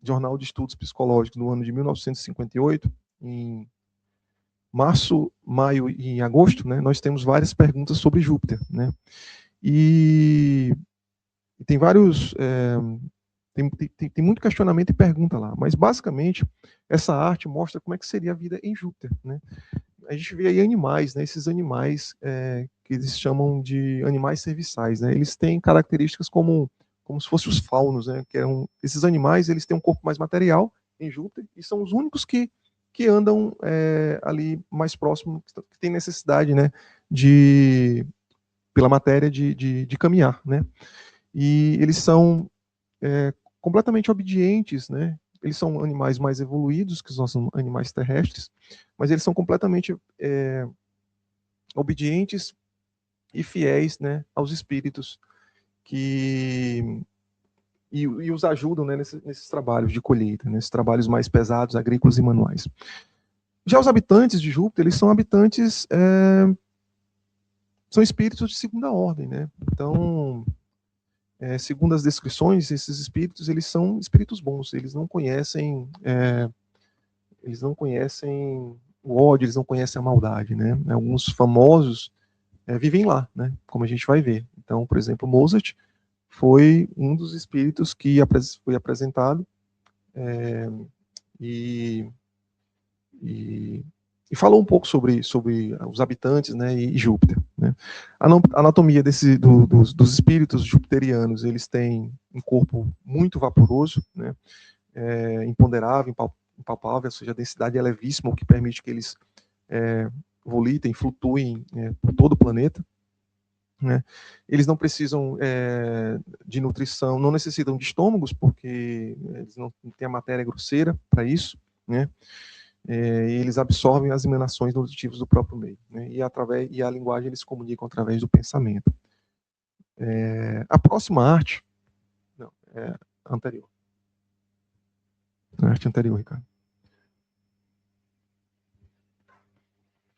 Jornal de Estudos Psicológicos, no ano de 1958, em março, maio e agosto, né, nós temos várias perguntas sobre Júpiter, né, e tem vários, tem muito questionamento e pergunta lá, mas basicamente essa arte mostra como é que seria a vida em Júpiter, né. A gente vê aí animais, né, esses animais que eles chamam de animais serviçais, né, eles têm características como se fossem os faunos, né, esses animais, eles têm um corpo mais material em Júpiter e são os únicos que andam ali mais próximo, que tem necessidade, né, pela matéria de caminhar, né, e eles são completamente obedientes, né, eles são animais mais evoluídos que os nossos animais terrestres, mas eles são completamente obedientes e fiéis, né, aos espíritos e os ajudam, né, nesses trabalhos de colheita, nesses trabalhos mais pesados, agrícolas e manuais. Já os habitantes de Júpiter, eles são habitantes, são espíritos de segunda ordem, né? Então, segundo as descrições, esses espíritos, eles são espíritos bons, eles não conhecem o ódio, eles não conhecem a maldade, né? Alguns famosos vivem lá, né? Como a gente vai ver. Então, por exemplo, Mozart foi um dos espíritos que foi apresentado e e falou um pouco sobre os habitantes, né, e Júpiter. Né. A anatomia dos espíritos jupiterianos, eles têm um corpo muito vaporoso, né, imponderável, impalpável, ou seja, a densidade é levíssima, o que permite que eles volitem, flutuem por todo o planeta. Né. Eles não precisam de nutrição, não necessitam de estômagos, porque eles não têm a matéria grosseira para isso, né. Eles absorvem as emanações nutritivas do próprio meio, né, e a linguagem eles se comunicam através do pensamento. A próxima arte, não, é anterior. A arte anterior, Ricardo.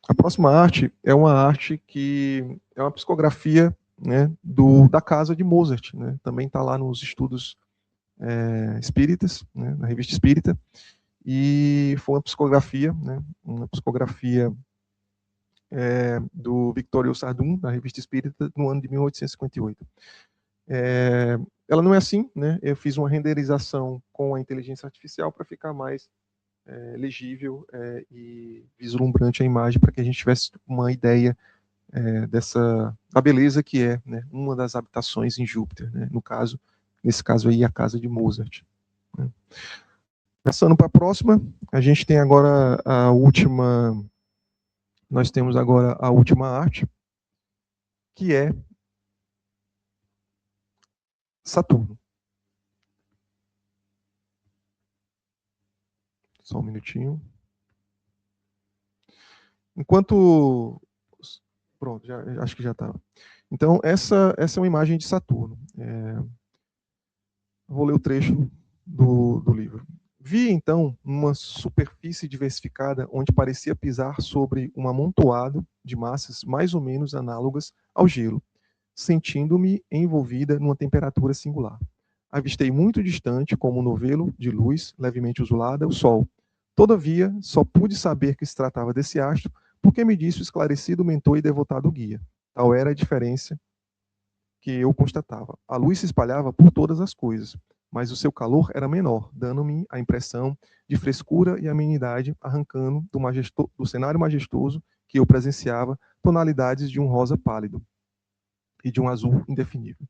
A próxima arte é uma arte que é uma psicografia, né, da casa de Mozart, né, também está lá nos estudos espíritas, né, na revista Espírita. E foi uma psicografia, né, do Victorio Sardum, da Revista Espírita, no ano de 1858. Ela não é assim, né? Eu fiz uma renderização com a inteligência artificial para ficar mais legível e vislumbrante a imagem, para que a gente tivesse uma ideia da beleza que é, né, uma das habitações em Júpiter, né? Nesse caso aí, a casa de Mozart. Né? Passando para a próxima, a gente tem agora nós temos agora a última arte, que é Saturno. Só um minutinho. Pronto, acho que já estava. Então, essa é uma imagem de Saturno. Vou ler o trecho do livro. Vi, então, uma superfície diversificada onde parecia pisar sobre um amontoado de massas mais ou menos análogas ao gelo, sentindo-me envolvida numa temperatura singular. Avistei muito distante, como um novelo de luz levemente azulada, o Sol. Todavia, só pude saber que se tratava desse astro, porque me disse o esclarecido mentor e devotado guia. Tal era a diferença que eu constatava. A luz se espalhava por todas as coisas, mas o seu calor era menor, dando-me a impressão de frescura e amenidade, arrancando do cenário majestoso que eu presenciava tonalidades de um rosa pálido e de um azul indefinível.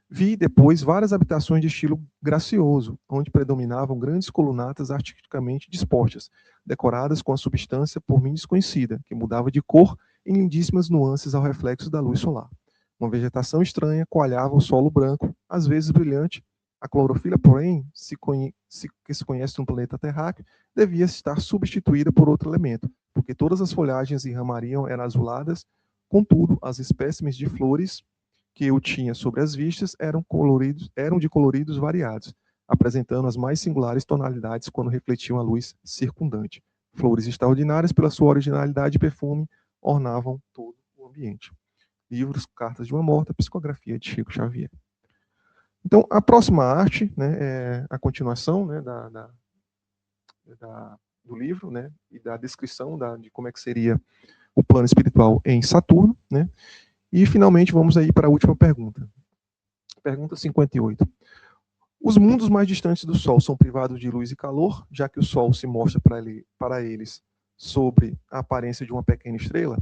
Vi depois várias habitações de estilo gracioso, onde predominavam grandes colunatas artisticamente dispostas, decoradas com a substância por mim desconhecida, que mudava de cor em lindíssimas nuances ao reflexo da luz solar. Uma vegetação estranha coalhava o solo branco, às vezes brilhante. A clorofila, porém, que se conhece no planeta terráqueo, devia estar substituída por outro elemento, porque todas as folhagens e ramariam eram azuladas. Contudo, as espécimes de flores que eu tinha sobre as vistas eram de coloridos variados, apresentando as mais singulares tonalidades quando refletiam a luz circundante. Flores extraordinárias pela sua originalidade e perfume ornavam todo o ambiente. Livros, Cartas de uma Morta, Psicografia de Chico Xavier. Então, a próxima arte, né, é a continuação, né, do livro, né, e da descrição de como é que seria o plano espiritual em Saturno, né. E, finalmente, vamos aí para a última pergunta. Pergunta 58. Os mundos mais distantes do Sol são privados de luz e calor, já que o Sol se mostra para eles sobre a aparência de uma pequena estrela?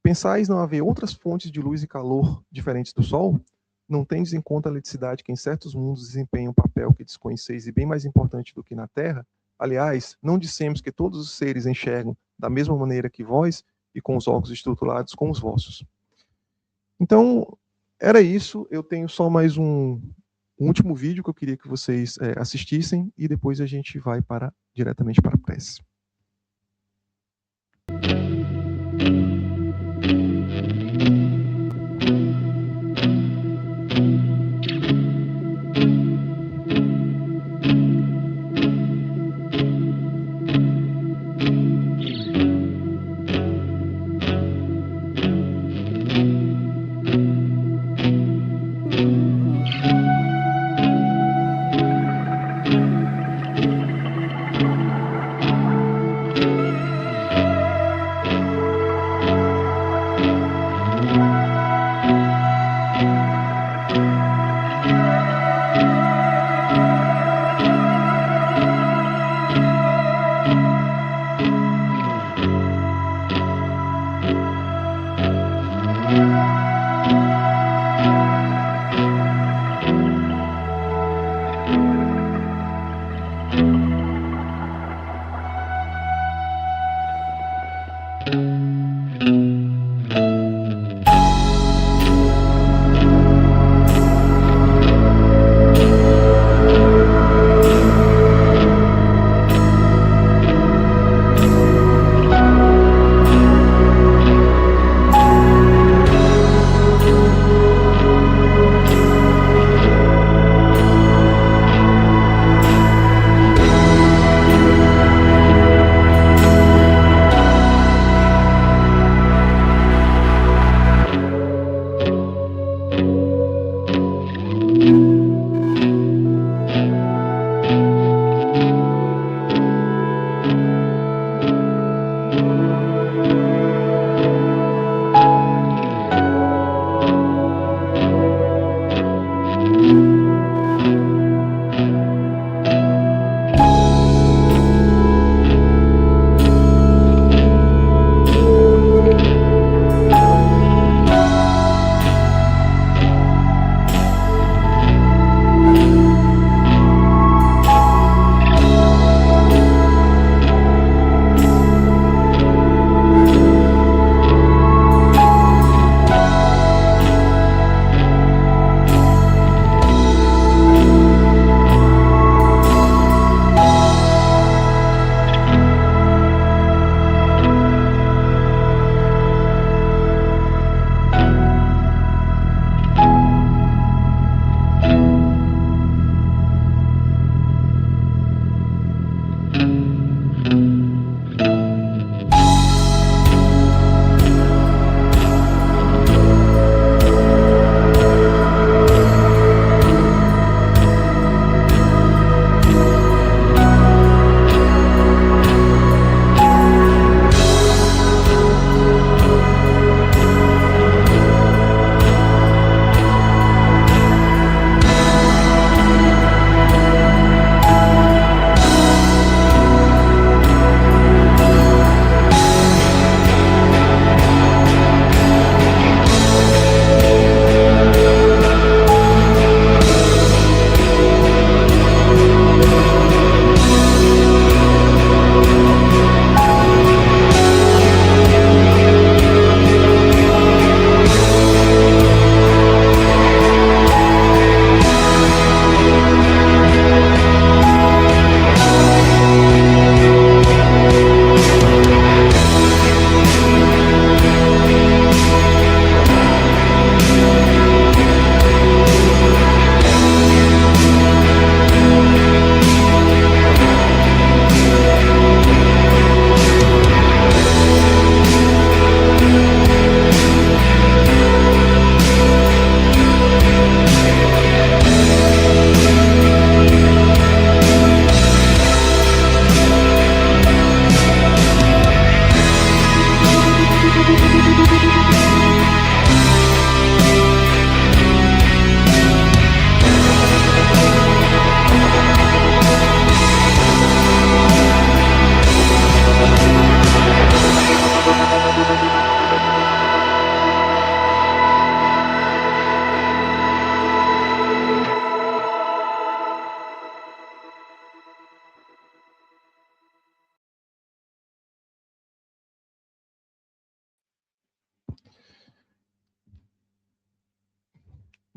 Pensais não haver outras fontes de luz e calor diferentes do Sol? Não tendes em conta a eletricidade que em certos mundos desempenha um papel que desconheceis e bem mais importante do que na Terra? Aliás, não dissemos que todos os seres enxergam da mesma maneira que vós e com os olhos estruturados como os vossos? Então, era isso. Eu tenho só mais um último vídeo que eu queria que vocês assistissem e depois a gente vai diretamente para a prece.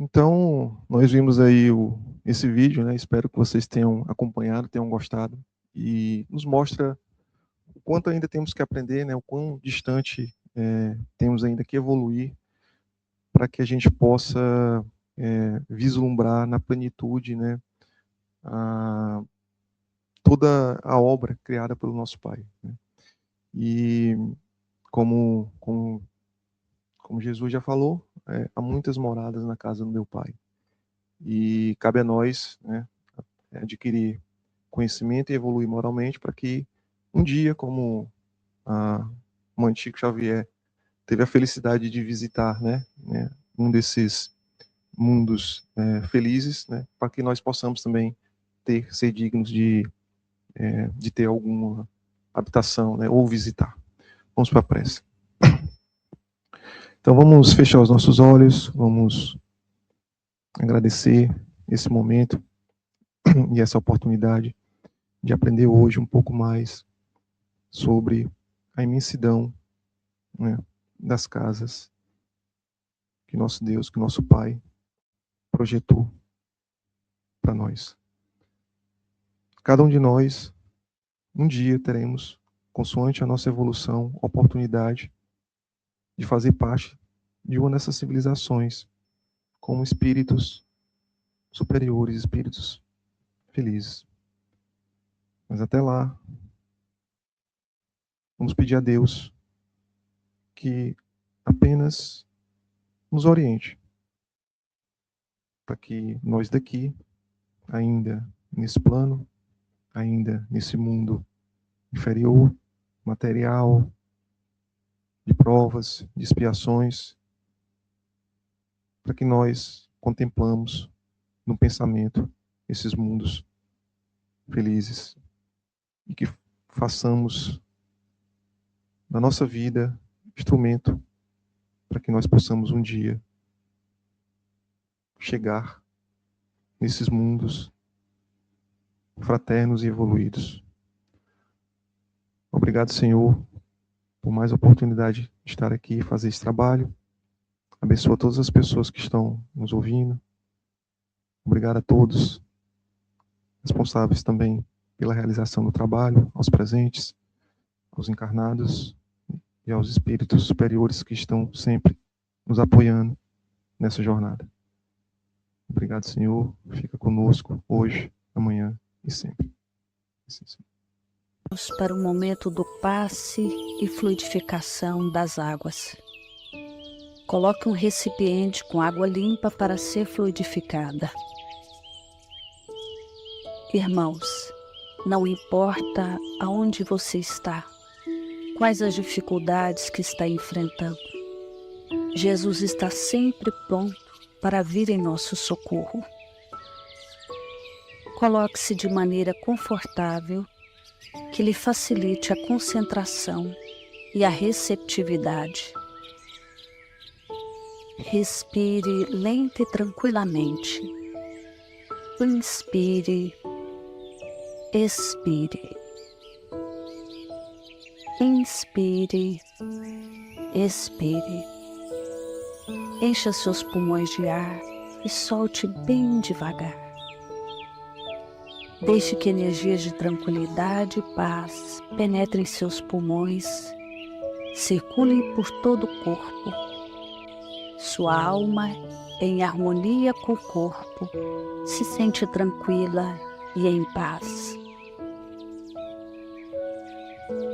Então, nós vimos aí esse vídeo, né? Espero que vocês tenham acompanhado, tenham gostado, e nos mostra o quanto ainda temos que aprender, né? O quão distante temos ainda que evoluir para que a gente possa vislumbrar na plenitude, né? Toda a obra criada pelo nosso Pai, né? E como Jesus já falou, há muitas moradas na casa do meu Pai. E cabe a nós, né, adquirir conhecimento e evoluir moralmente para que um dia, como a mãe Chico Xavier teve a felicidade de visitar, né, um desses mundos felizes, né, para que nós possamos também ser dignos de ter alguma habitação, né, ou visitar. Vamos para a prece. Então vamos fechar os nossos olhos, vamos agradecer esse momento e essa oportunidade de aprender hoje um pouco mais sobre a imensidão né, das casas que nosso Deus, que nosso Pai projetou para nós. Cada um de nós, um dia teremos, consoante a nossa evolução, oportunidade de fazer parte de uma dessas civilizações, como espíritos superiores, espíritos felizes. Mas até lá, vamos pedir a Deus que apenas nos oriente, para que nós daqui, ainda nesse plano, ainda nesse mundo inferior, material, de provas, de expiações, para que nós contemplamos no pensamento esses mundos felizes e que façamos da nossa vida instrumento para que nós possamos um dia chegar nesses mundos fraternos e evoluídos. Obrigado, Senhor, por mais oportunidade de estar aqui e fazer esse trabalho. Abençoa todas as pessoas que estão nos ouvindo. Obrigado a todos, responsáveis também pela realização do trabalho, aos presentes, aos encarnados e aos espíritos superiores que estão sempre nos apoiando nessa jornada. Obrigado, Senhor. Fica conosco hoje, amanhã e sempre. Assim, Senhor. Para o momento do passe e fluidificação das águas. Coloque um recipiente com água limpa para ser fluidificada. Irmãos, não importa aonde você está, quais as dificuldades que está enfrentando, Jesus está sempre pronto para vir em nosso socorro. Coloque-se de maneira confortável, que lhe facilite a concentração e a receptividade. Respire lenta e tranquilamente. Inspire, expire. Inspire, expire. Encha seus pulmões de ar e solte bem devagar. Deixe que energias de tranquilidade e paz penetrem seus pulmões, circulem por todo o corpo. Sua alma, em harmonia com o corpo, se sente tranquila e em paz.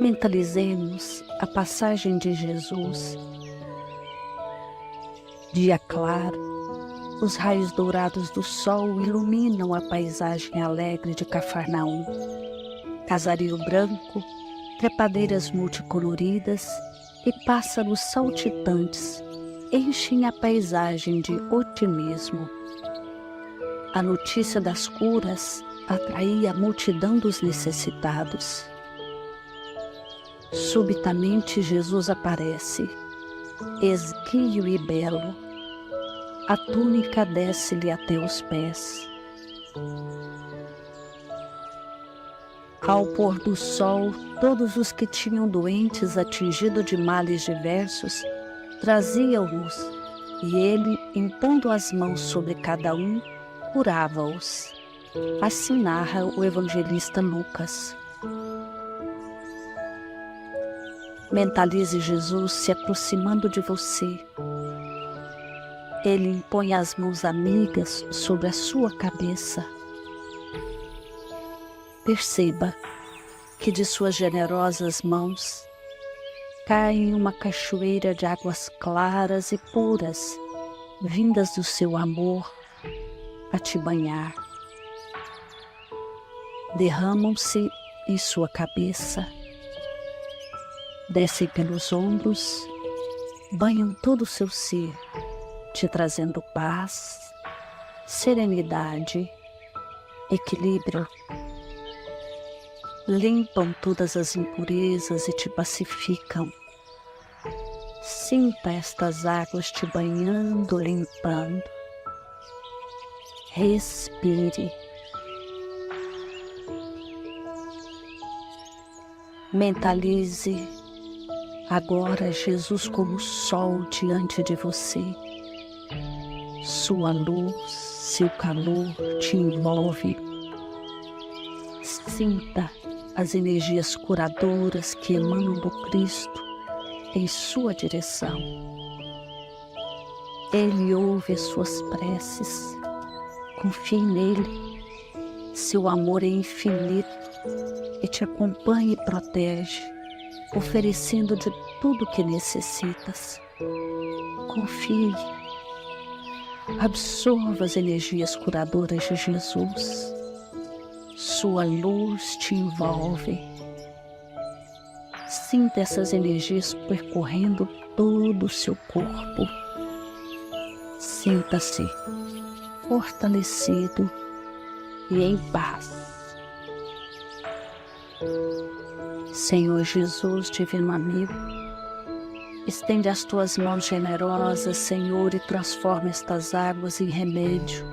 Mentalizemos a passagem de Jesus. Dia claro, os raios dourados do sol iluminam a paisagem alegre de Cafarnaum. Casario branco, trepadeiras multicoloridas e pássaros saltitantes enchem a paisagem de otimismo. A notícia das curas atraía a multidão dos necessitados. Subitamente Jesus aparece, esguio e belo. A túnica desce-lhe até os pés. Ao pôr do sol, todos os que tinham doentes atingidos de males diversos traziam-nos, e ele, impondo as mãos sobre cada um, curava-os. Assim narra o evangelista Lucas. Mentalize Jesus se aproximando de você. Ele impõe as mãos amigas sobre a sua cabeça. Perceba que de suas generosas mãos cai uma cachoeira de águas claras e puras, vindas do seu amor a te banhar. Derramam-se em sua cabeça, descem pelos ombros, banham todo o seu ser, te trazendo paz, serenidade, equilíbrio. Limpam todas as impurezas e te pacificam. Sinta estas águas te banhando, limpando. Respire. Mentalize Agora Jesus como sol diante de você. Sua luz, seu calor te envolve. Sinta as energias curadoras que emanam do Cristo em sua direção. Ele ouve as suas preces. Confie nele. Seu amor é infinito e te acompanha e protege, oferecendo de tudo que necessitas. Confie. Absorva as energias curadoras de Jesus. Sua luz te envolve. Sinta essas energias percorrendo todo o seu corpo. Sinta-se fortalecido e em paz. Senhor Jesus, divino amigo, estende as tuas mãos generosas, Senhor, e transforma estas águas em remédio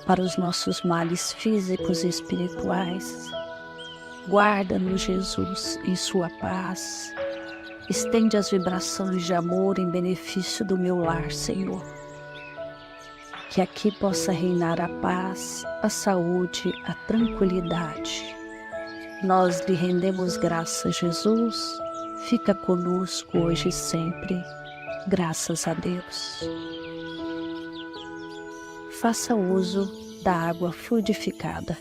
para os nossos males físicos e espirituais. Guarda-nos, Jesus, em sua paz. Estende as vibrações de amor em benefício do meu lar, Senhor. Que aqui possa reinar a paz, a saúde, a tranquilidade. Nós lhe rendemos graças, Jesus. Fica conosco hoje e sempre. Graças a Deus. Faça uso da água fluidificada.